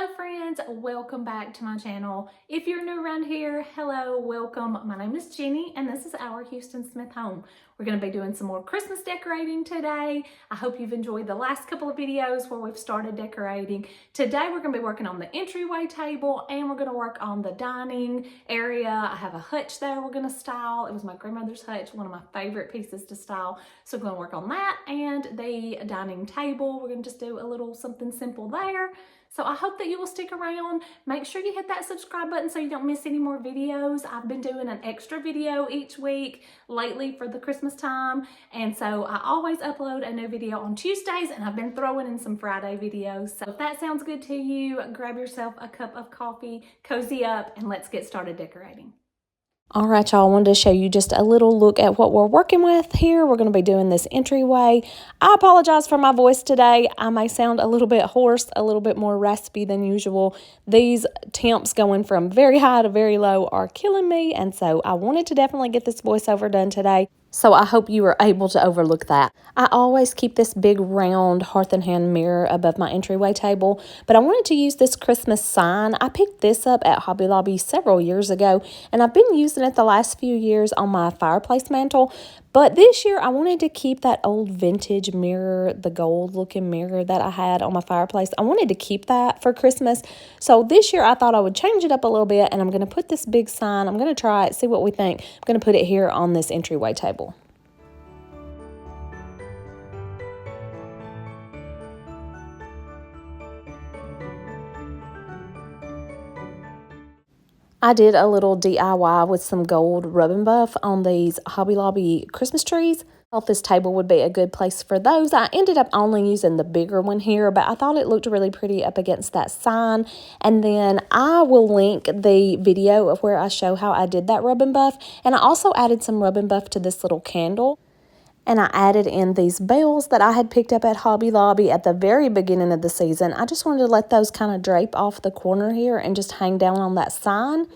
Hello friends, welcome back to my channel. If you're new around here, hello, welcome. My name is Jenny and this is our Houston Smith home. We're going to be doing some more Christmas decorating today. I hope you've enjoyed the last couple of videos where we've started decorating. Today we're going to be working on the entryway table and we're going to work on the dining area. I have a hutch there we're going to style. It was my grandmother's hutch, one of my favorite pieces to style. So we're going to work on that and the dining table. We're going to just do a little something simple there. So I hope that you will stick around. Make sure you hit that subscribe button so you don't miss any more videos. I've been doing an extra video each week lately for the Christmas time. And so I always upload a new video on Tuesdays and I've been throwing in some Friday videos. So if that sounds good to you, grab yourself a cup of coffee, cozy up, and let's get started decorating. All right, y'all, I wanted to show you just a little look at what we're working with here. We're going to be doing this entryway. I apologize for my voice today. I may sound a little bit hoarse, a little bit more raspy than usual. These temps going from very high to very low are killing me, and so I wanted to definitely get this voiceover done today. So I hope you were able to overlook that. I always keep this big round hearth and hand mirror above my entryway table, but I wanted to use this Christmas sign. I picked this up at Hobby Lobby several years ago, and I've been using it the last few years on my fireplace mantle. But this year, I wanted to keep that old vintage mirror, the gold looking mirror that I had on my fireplace. I wanted to keep that for Christmas. So this year, I thought I would change it up a little bit, and I'm going to put this big sign. I'm going to try it, see what we think. I'm going to put it here on this entryway table. I did a little DIY with some gold rub and buff on these Hobby Lobby Christmas trees. I thought this table would be a good place for those. I ended up only using the bigger one here, but I thought it looked really pretty up against that sign. And then I will link the video of where I show how I did that rub and buff. And I also added some rub and buff to this little candle. And I added in these bells that I had picked up at Hobby Lobby at the very beginning of the season. I just wanted to let those kind of drape off the corner here and just hang down on that sign.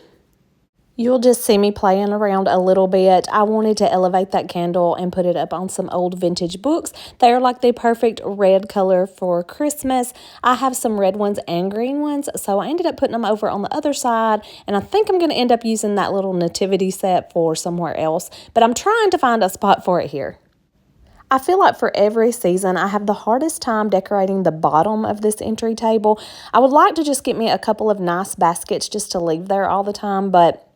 You'll just see me playing around a little bit. I wanted to elevate that candle and put it up on some old vintage books. They're like the perfect red color for Christmas. I have some red ones and green ones, so I ended up putting them over on the other side, and I think I'm going to end up using that little nativity set for somewhere else, but I'm trying to find a spot for it here. I feel like for every season, I have the hardest time decorating the bottom of this entry table. I would like to just get me a couple of nice baskets just to leave there all the time, but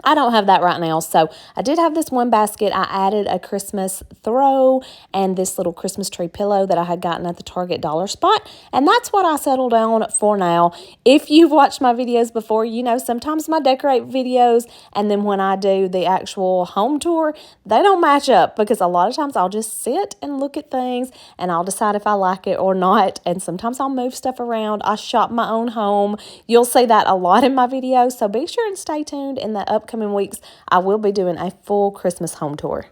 I don't have that right now. So I did have this one basket. I added a Christmas throw and this little Christmas tree pillow that I had gotten at the Target dollar spot. And that's what I settled on for now. If you've watched my videos before, you know sometimes my decorate videos and then when I do the actual home tour, they don't match up because a lot of times I'll just sit and look at things and I'll decide if I like it or not. And sometimes I'll move stuff around. I shop my own home. You'll see that a lot in my videos. So be sure and stay tuned in the upcoming weeks. I will be doing a full Christmas home tour.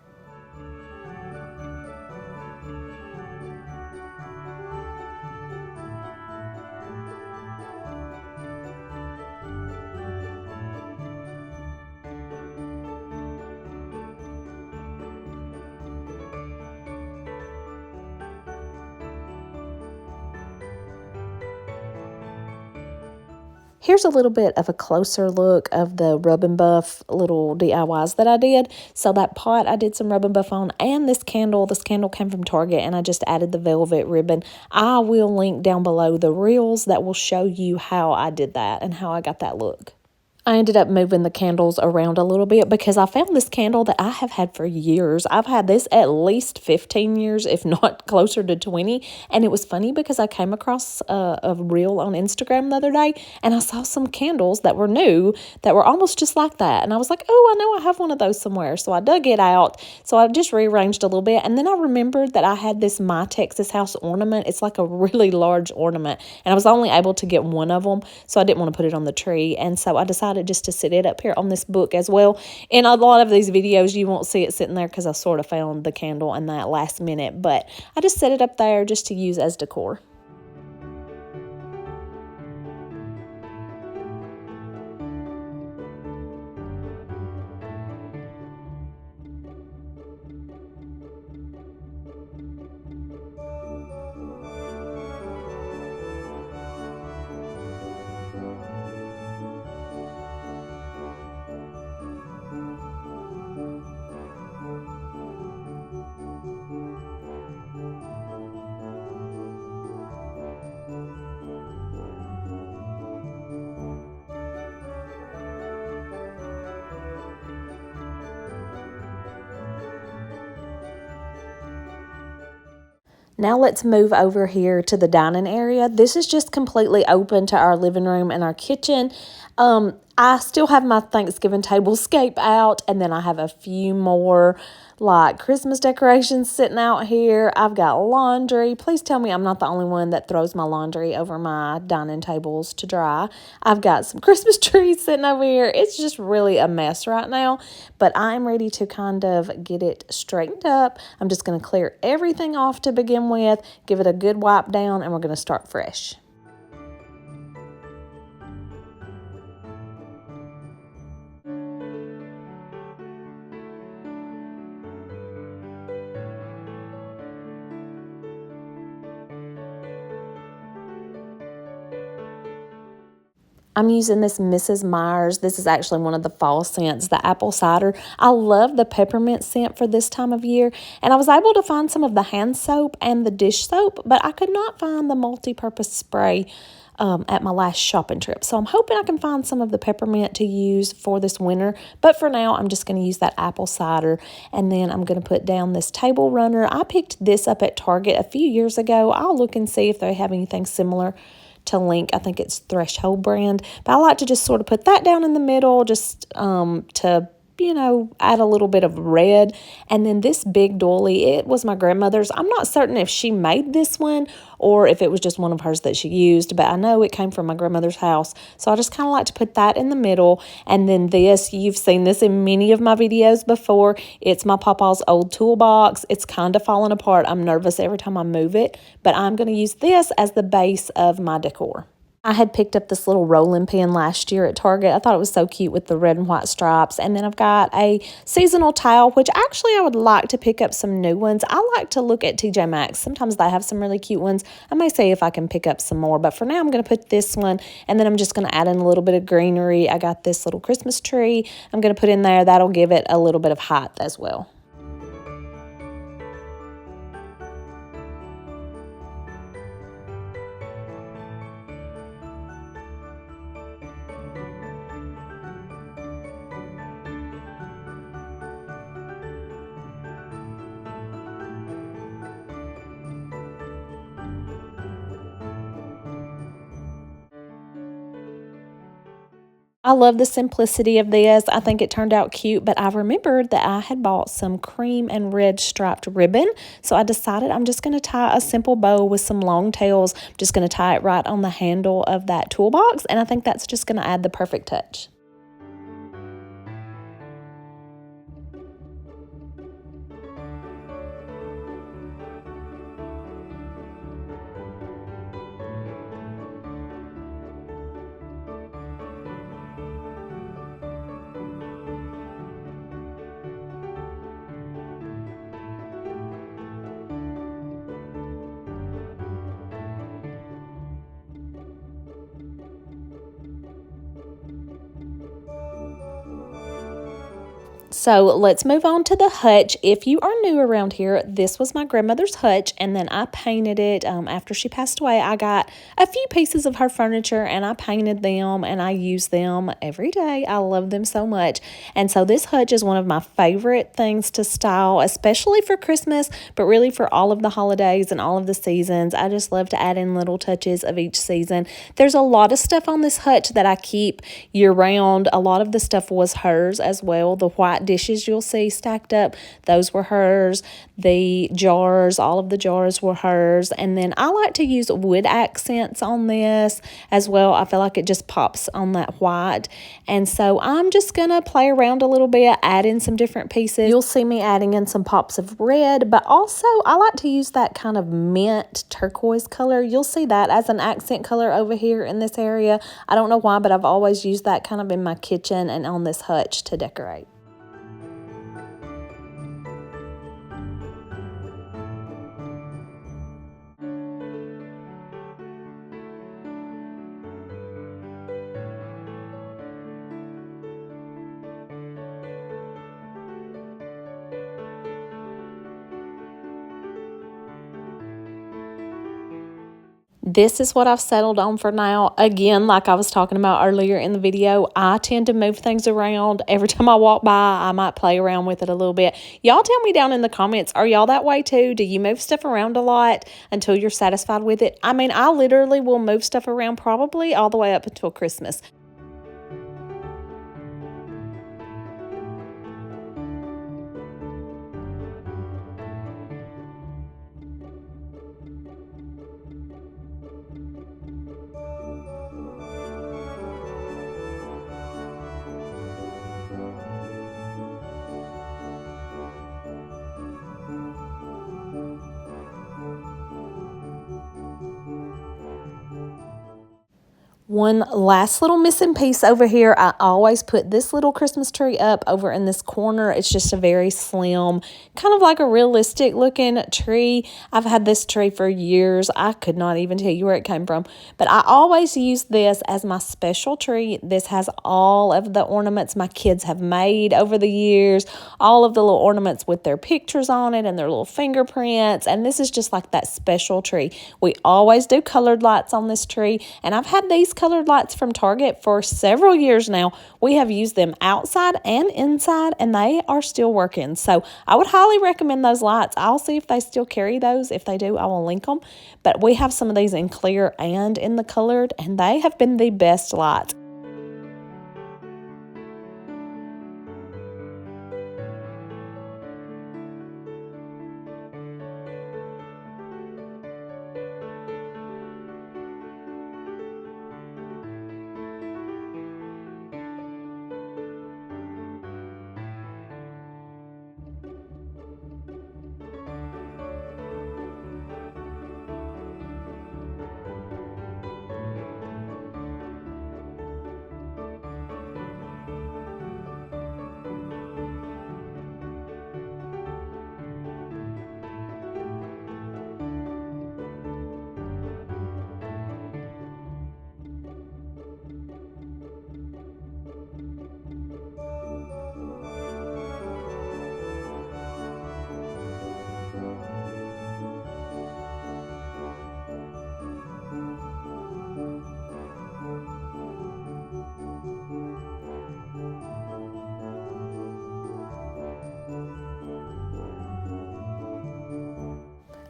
Here's a little bit of a closer look of the rub and buff little DIYs that I did. So that pot I did some rub and buff on, and this candle came from Target, and I just added the velvet ribbon. I will link down below the reels that will show you how I did that and how I got that look. I ended up moving the candles around a little bit because I found this candle that I have had for years. I've had this at least 15 years, if not closer to 20. And it was funny because I came across a reel on Instagram the other day and I saw some candles that were new that were almost just like that. And I was like, oh, I know I have one of those somewhere. So I dug it out. So I just rearranged a little bit. And then I remembered that I had this My Texas House ornament. It's like a really large ornament. And I was only able to get one of them. So I didn't want to put it on the tree. And so I decided just to sit it up here on this book as well. In a lot of these videos, you won't see it sitting there because I sort of found the candle in that last minute, but I just set it up there just to use as decor. Now let's move over here to the dining area. This is just completely open to our living room and our kitchen. I still have my Thanksgiving table scape out, and then I have a few more like Christmas decorations sitting out here. I've got laundry. Please tell me I'm not the only one that throws my laundry over my dining tables to dry. I've got some Christmas trees sitting over here. It's just really a mess right now, but I'm ready to kind of get it straightened up. I'm just going to clear everything off to begin with, give it a good wipe down, and we're going to start fresh. I'm using this Mrs. Myers. This is actually one of the fall scents, the apple cider. I love the peppermint scent for this time of year. And I was able to find some of the hand soap and the dish soap, but I could not find the multi-purpose spray at my last shopping trip. So I'm hoping I can find some of the peppermint to use for this winter. But for now, I'm just going to use that apple cider. And then I'm going to put down this table runner. I picked this up at Target a few years ago. I'll look and see if they have anything similar to Link. I think it's Threshold brand, but I like to just sort of put that down in the middle just to, you know, add a little bit of red. And then this big doily, it was my grandmother's. I'm not certain if she made this one or if it was just one of hers that she used, but I know it came from my grandmother's house. So I just kind of like to put that in the middle. And then this, you've seen this in many of my videos before. It's my papa's old toolbox. It's kind of falling apart. I'm nervous every time I move it, but I'm going to use this as the base of my decor. I had picked up this little rolling pin last year at Target. I thought it was so cute with the red and white stripes. And then I've got a seasonal towel, which actually I would like to pick up some new ones. I like to look at TJ Maxx. Sometimes they have some really cute ones. I may see if I can pick up some more. But for now, I'm going to put this one. And then I'm just going to add in a little bit of greenery. I got this little Christmas tree I'm going to put in there. That'll give it a little bit of height as well. I love the simplicity of this. I think it turned out cute, but I remembered that I had bought some cream and red striped ribbon. So I decided I'm just going to tie a simple bow with some long tails. I'm just going to tie it right on the handle of that toolbox. And I think that's just going to add the perfect touch. So let's move on to the hutch. If you are new around here, this was my grandmother's hutch, and then I painted it after she passed away. I got a few pieces of her furniture, and I painted them, and I use them every day. I love them so much. And so this hutch is one of my favorite things to style, especially for Christmas, but really for all of the holidays and all of the seasons. I just love to add in little touches of each season. There's a lot of stuff on this hutch that I keep year-round. A lot of the stuff was hers as well. The white dishes you'll see stacked up, those were hers. The jars, all of the jars were hers. And then I like to use wood accents on this as well. I feel like it just pops on that white. And so I'm just going to play around a little bit, add in some different pieces. You'll see me adding in some pops of red, but also I like to use that kind of mint turquoise color. You'll see that as an accent color over here in this area. I don't know why, but I've always used that kind of in my kitchen and on this hutch to decorate. this is what I've settled on for now. Again, like I was talking about earlier in the video, I tend to move things around. Every time I walk by, I might play around with it a little bit. Y'all tell me down in the comments, are y'all that way too? Do you move stuff around a lot until you're satisfied with it? I mean, I literally will move stuff around probably all the way up until Christmas. One last little missing piece over here. I always put this little Christmas tree up over in this corner. It's just a very slim, kind of like a realistic looking tree. I've had this tree for years. I could not even tell you where it came from, but I always use this as my special tree. This has all of the ornaments my kids have made over the years, all of the little ornaments with their pictures on it and their little fingerprints, and this is just like that special tree. We always do colored lights on this tree, and I've had these colored lights from Target for several years now. We have used them outside and inside, and they are still working. So I would highly recommend those lights. I'll see if they still carry those. If they do, I will link them. But we have some of these in clear and in the colored, and they have been the best lights.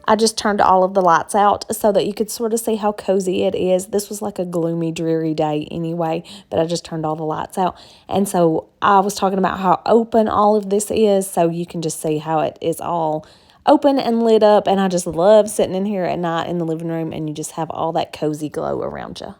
I just turned all of the lights out so that you could sort of see how cozy it is. This was like a gloomy, dreary day anyway, but I just turned all the lights out. And so I was talking about how open all of this is, so you can just see how it is all open and lit up. And I just love sitting in here at night in the living room, and you just have all that cozy glow around you.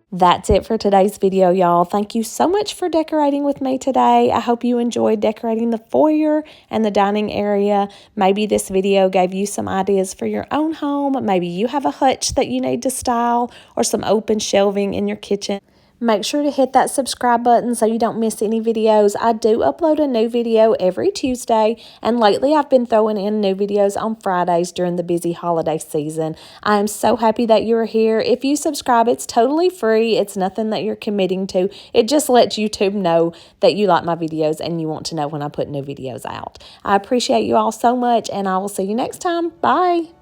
That's it for today's video, y'all. Thank you so much for decorating with me today. I hope you enjoyed decorating the foyer and the dining area. Maybe this video gave you some ideas for your own home. Maybe you have a hutch that you need to style or some open shelving in your kitchen. Make sure to hit that subscribe button so you don't miss any videos. I do upload a new video every Tuesday, and lately I've been throwing in new videos on Fridays during the busy holiday season. I am so happy that you're here. If you subscribe, it's totally free. It's nothing that you're committing to. It just lets YouTube know that you like my videos and you want to know when I put new videos out. I appreciate you all so much, and I will see you next time. Bye.